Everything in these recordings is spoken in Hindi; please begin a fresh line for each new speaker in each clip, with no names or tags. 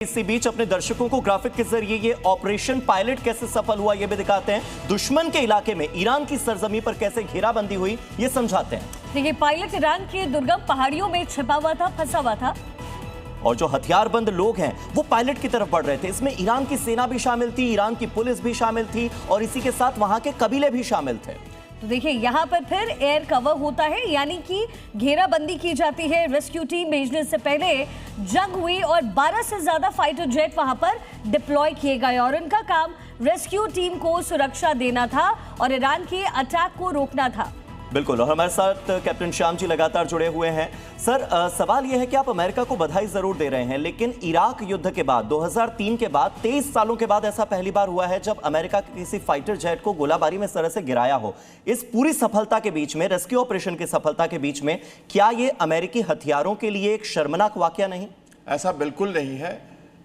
इसी बीच अपने दर्शकों को ग्राफिक के जरिए ये ऑपरेशन पायलट कैसे सफल हुआ ये भी दिखाते हैं। दुश्मन के इलाके में ईरान की सरजमी पर कैसे घेराबंदी हुई ये समझाते हैं।
देखिए, पायलट ईरान के दुर्गम पहाड़ियों में छिपा हुआ था, फंसा हुआ था,
और जो हथियारबंद लोग हैं वो पायलट की तरफ बढ़ रहे थे। इसमें ईरान की सेना भी शामिल थी, ईरान की पुलिस भी शामिल थी और इसी के साथ वहां के कबीले भी शामिल थे।
तो देखिए, यहाँ पर फिर एयर कवर होता है, यानी कि घेराबंदी की जाती है। रेस्क्यू टीम भेजने से पहले जंग हुई और 12 से ज्यादा फाइटर जेट वहां पर डिप्लॉय किए गए और उनका काम रेस्क्यू टीम को सुरक्षा देना था और ईरान के अटैक को रोकना था।
बिल्कुल, और हमारे साथ कैप्टन श्याम जी लगातार जुड़े हुए हैं। सर, सवाल यह है कि आप अमेरिका को बधाई जरूर दे रहे हैं, लेकिन इराक युद्ध के बाद 2003 के बाद 23 सालों के बाद ऐसा पहली बार हुआ है जब अमेरिका के किसी फाइटर जेट को गोलाबारी में इस तरह से गिराया हो। इस पूरी सफलता के बीच में, रेस्क्यू ऑपरेशन की सफलता के बीच में, क्या ये अमेरिकी हथियारों के लिए एक शर्मनाक वाकया नहीं?
ऐसा बिल्कुल नहीं है।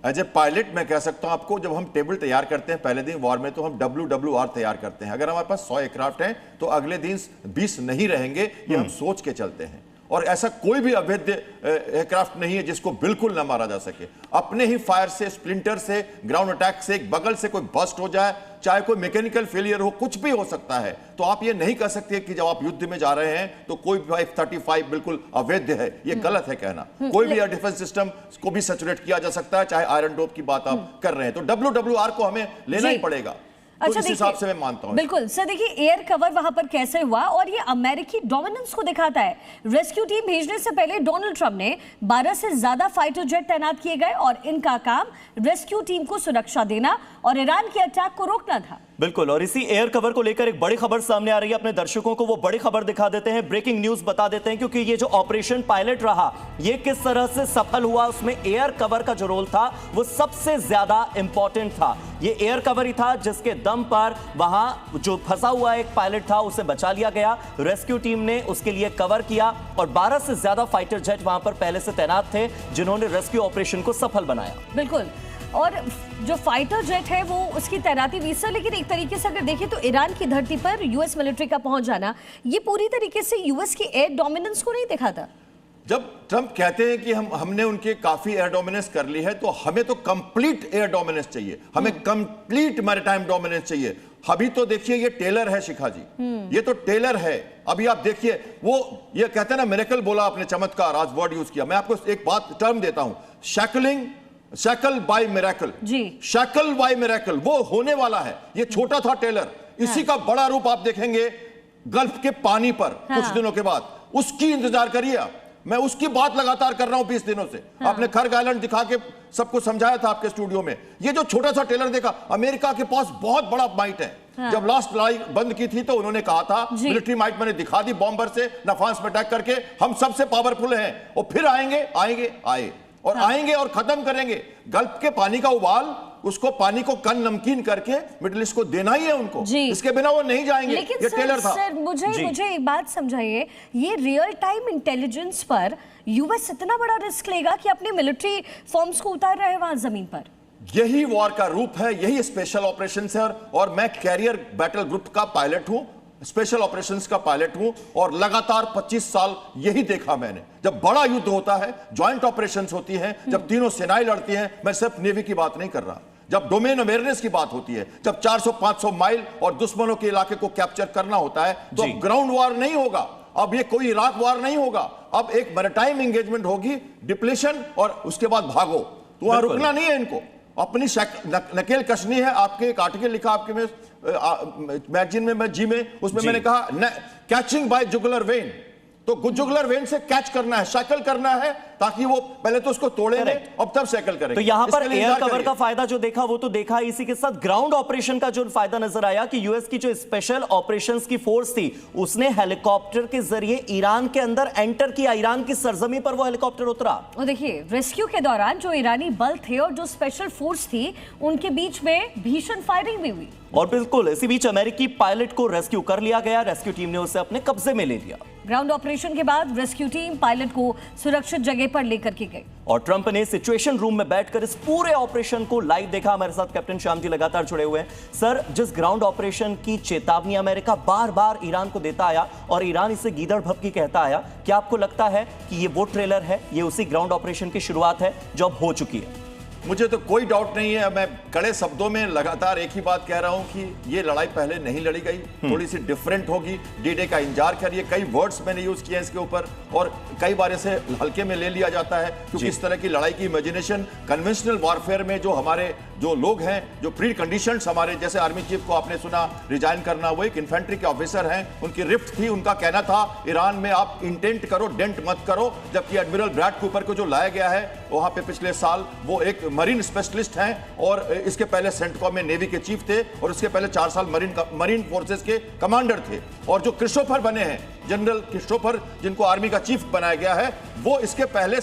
एज ए पायलट मैं कह सकता हूं आपको, जब हम टेबल तैयार करते हैं पहले दिन वॉर में, तो हम WWR तैयार करते हैं। अगर हमारे पास 100 एयरक्राफ्ट हैं तो अगले दिन 20 नहीं रहेंगे, ये हम सोच के चलते हैं। और ऐसा कोई भी अवैध एयरक्राफ्ट नहीं है जिसको बिल्कुल ना मारा जा सके। अपने ही फायर से, स्प्लिंटर से, ग्राउंड अटैक से, एक बगल से कोई बस्ट हो जाए, चाहे कोई मैकेनिकल फेलियर हो, कुछ भी हो सकता है। तो आप ये नहीं कह सकते कि जब आप युद्ध में जा रहे हैं तो कोई F-35 बिल्कुल अवैध है, ये गलत है कहना। कोई भी एयर डिफेंस सिस्टम को भी सैचुरेट किया जा सकता है, चाहे आयरन डोम की बात आप कर रहे हैं। तो WWR को हमें लेना ही पड़ेगा। तो
अच्छा,
इस हिसाब से मैं मानता हूं।
बिल्कुल सर, देखिए एयर कवर वहां पर कैसे हुआ और ये अमेरिकी डोमिनेंस को दिखाता है। रेस्क्यू टीम भेजने से पहले डोनाल्ड ट्रंप ने 12 से ज्यादा फाइटर जेट तैनात किए गए और इनका काम रेस्क्यू टीम को सुरक्षा देना और ईरान के अटैक को रोकना था।
बिल्कुल, और इसी एयर कवर को लेकर एक बड़ी खबर सामने आ रही है। अपने दर्शकों को वो बड़ी खबर दिखा देते हैं, ब्रेकिंग न्यूज बता देते हैं, क्योंकि ये जो ऑपरेशन पायलट रहा ये किस तरह से सफल हुआ, उसमें एयर कवर का जो रोल था वो सबसे ज्यादा इंपॉर्टेंट था। ये एयर कवर ही था जिसके दम पर वहां जो फंसा हुआ एक पायलट था उसे बचा लिया गया। रेस्क्यू टीम ने उसके लिए कवर किया और 12 से ज्यादा फाइटर जेट वहां पर पहले से तैनात थे जिन्होंने रेस्क्यू ऑपरेशन को सफल बनाया।
बिल्कुल, और जो फाइटर जेट है वो उसकी तैनाती भी सर, लेकिन एक तरीके से अगर देखें तो ईरान की धरती पर यूएस मिलिट्री का पहुंच जाना ये पूरी तरीके से यूएस की एयर डोमिनेंस को नहीं दिखाता।
जब ट्रंप कहते हैं कि हमने उनके काफी एयर डोमिनेंस कर ली है, तो हमें तो कंप्लीट एयर डोमिनेंस चाहिए, हमें कंप्लीट मैरीटाइम डोमिनेंस चाहिए। अभी तो देखिए ये टेलर है शिखा जी, ये तो टेलर है। अभी आप देखिए, वो ये कहते हैं ना, मिरेकल बोला आपने, चमत्कार, आज वर्ड यूज किया। मैं आपको एक बात टर्म देता हूं, शैकलिंग, शैकल बाय मिरेकल जी, शैकल बाय मिरेकल, वो होने वाला है। ये छोटा था टेलर, इसी का बड़ा रूप आप देखेंगे गल्फ के पानी पर कुछ दिनों के बाद। उसकी इंतजार करिए आप, मैं उसकी बात लगातार कर रहा हूं 20 दिनों से। आपने खर्ग आइलैंड दिखा के सबको समझाया था आपके स्टूडियो में। ये जो छोटा सा टेलर देखा, अमेरिका के पास बहुत बड़ा माइट है। जब लास्ट लड़ाई बंद की थी तो उन्होंने कहा था मिलिट्री माइट मैंने दिखा दी, बॉम्बर से नाफांस में अटैक करके, हम सबसे पावरफुल हैं और फिर आए और आएंगे और खत्म करेंगे। गल्फ के पानी का उबाल, उसको पानी को कन नमकीन करके मिडिल ईस्ट को देना ही है उनको, इसके बिना वो नहीं जाएंगे।
लेकिन
ये टेलर था।
सर, मुझे एक बात समझाइए, ये रियल टाइम इंटेलिजेंस पर यूएस इतना बड़ा रिस्क लेगा कि अपने मिलिट्री फॉर्म्स को उतार रहे हैं वहां जमीन पर?
यही वॉर का रूप है, यही स्पेशल ऑपरेशन है। और मैं कैरियर बैटल ग्रुप का पायलट हूं, स्पेशल ऑपरेशंस का पायलट हूं और लगातार 25 साल यही देखा मैंने। जब बड़ा युद्ध होता है, जॉइंट ऑपरेशंस होती हैं, जब तीनों सेनाएं लड़ती हैं, मैं सिर्फ नेवी की बात नहीं कर रहा, जब डोमेन अवेयरनेस की बात होती है, जब 400-500 माइल और दुश्मनों के इलाके को कैप्चर करना होता है, तो अब ग्राउंड वॉर नहीं होगा, अब ये कोई इराक वॉर नहीं होगा, अब एक मैरीटाइम एंगेजमेंट होगी, डिप्लेशन और उसके बाद भागो। तो वहां रुकना नहीं है इनको, अपनी नकेल कसनी है। आपके एक आर्टिकल लिखा आपके में मैगजीन में, मैं जी में, उसमें मैंने कहा कैचिंग बाय जुगुलर वेन। तो जुगुलर वेन से कैच करना है, शैकल करना है, ताकि वो पहले तो उसको तोड़ेंगे अब तब शैकल करेंगे।
तो यहां पर एयर कवर का फायदा जो देखा वो तो देखा, इसी के साथ ग्राउंड ऑपरेशन का जो फायदा नजर आया कि यूएस की जो स्पेशल ऑपरेशंस की फोर्स थी उसने हेलीकॉप्टर के जरिए ईरान के अंदर एंटर किया, ईरान की सरजमी पर वो हेलीकॉप्टर उतरा।
और देखिए, रेस्क्यू के दौरान जो ईरानी बल थे और जो स्पेशल फोर्स थी उनके बीच में भीषण फायरिंग भी हुई।
और बिल्कुल इसी बीच अमेरिकी पायलट को रेस्क्यू कर लिया गया, रेस्क्यू टीम ने उसे अपने कब्जे में ले लिया।
ग्राउंड ऑपरेशन के बाद रेस्क्यू टीम पायलट को सुरक्षित जगह पर लेकर के गई
और ट्रंप ने सिचुएशन रूम में बैठकर इस पूरे ऑपरेशन को लाइव देखा। हमारे साथ कैप्टन श्याम जी लगातार जुड़े हुए हैं। सर, जिस ग्राउंड ऑपरेशन की चेतावनी अमेरिका बार बार ईरान को देता आया और ईरान इसे गीदड़ भभकी कहता आया, क्या आपको लगता है कि ये वो ट्रेलर है, ये उसी ग्राउंड ऑपरेशन की शुरुआत है जो अब हो चुकी है?
मुझे तो कोई डाउट नहीं है, मैं कड़े शब्दों में लगातार एक ही बात कह रहा हूं कि ये लड़ाई पहले नहीं लड़ी गई, थोड़ी सी डिफरेंट होगी। डी-डे का इंतजार करिए, कई वर्ड्स मैंने यूज किए हैं इसके ऊपर और कई बार इसे हल्के में ले लिया जाता है क्योंकि इस तरह की लड़ाई की इमेजिनेशन कन्वेंशनल वॉरफेयर में जो हमारे जो लोग हैं, जो प्री कंडीशंस हमारे, जैसे आर्मी चीफ को आपने सुना रिजाइन करना, वो एक इन्फेंट्री के ऑफिसर हैं, उनकी रिफ्ट थी, उनका कहना था ईरान में आप इंटेंट करो, डेंट मत करो, जबकि एडमिरल ब्रैड कूपर को जो लाया गया है वहां पे पिछले साल, वो एक मरीन स्पेशलिस्ट हैं और इसके पहले सेंटकॉम में नेवी के चीफ थे और उसके पहले 4 साल मरीन फोर्सेस के कमांडर थे। और जो क्रिस्टोफर बने हैं, जनरल क्रिस्टोफर, जिनको आर्मी का चीफ बनाया गया है, वो इसके पहले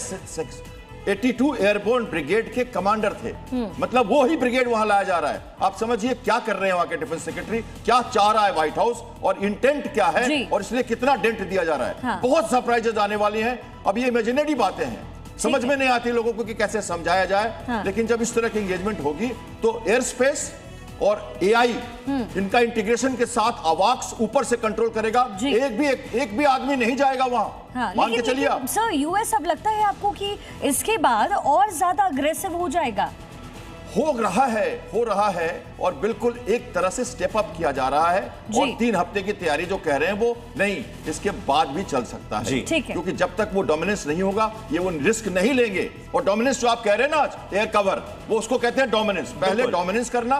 82 एयरबोर्न ब्रिगेड के कमांडर थे। मतलब वो ही ब्रिगेड वहां लाया जा रहा है। आप समझिए क्या कर रहे हैं वहां के डिफेंस सेक्रेटरी, क्या चाह रहा है व्हाइट हाउस और इंटेंट क्या है और इसलिए कितना डेंट दिया जा रहा है।
हाँ।
बहुत सरप्राइजेस आने वाली हैं। अब ये इमेजिनरी बातें हैं, समझ में नहीं आती लोगों को कि कैसे समझाया जाए।
हाँ।
लेकिन जब इस तरह की एंगेजमेंट होगी तो एयर स्पेस और एआई इनका इंटीग्रेशन के साथ अवाक्स ऊपर से कंट्रोल करेगा। एक भी आदमी नहीं जाएगा वहां।
हाँ,
मान के चलिए आप।
सर, यूएस अब लगता है आपको कि इसके बाद और ज्यादा अग्रेसिव हो जाएगा?
हो रहा है और बिल्कुल एक तरह से स्टेप अप किया जा रहा है और 3 हफ्ते की तैयारी जो कह रहे हैं वो नहीं, इसके बाद भी चल सकता है।
ठीक है।
क्योंकि जब तक वो डोमिनेंस नहीं होगा ये वो रिस्क नहीं लेंगे। और डोमिनेंस जो आप कह रहे हैं ना आज, एयर कवर, वो उसको कहते हैं डोमिनेंस। पहले डोमिनेंस करना।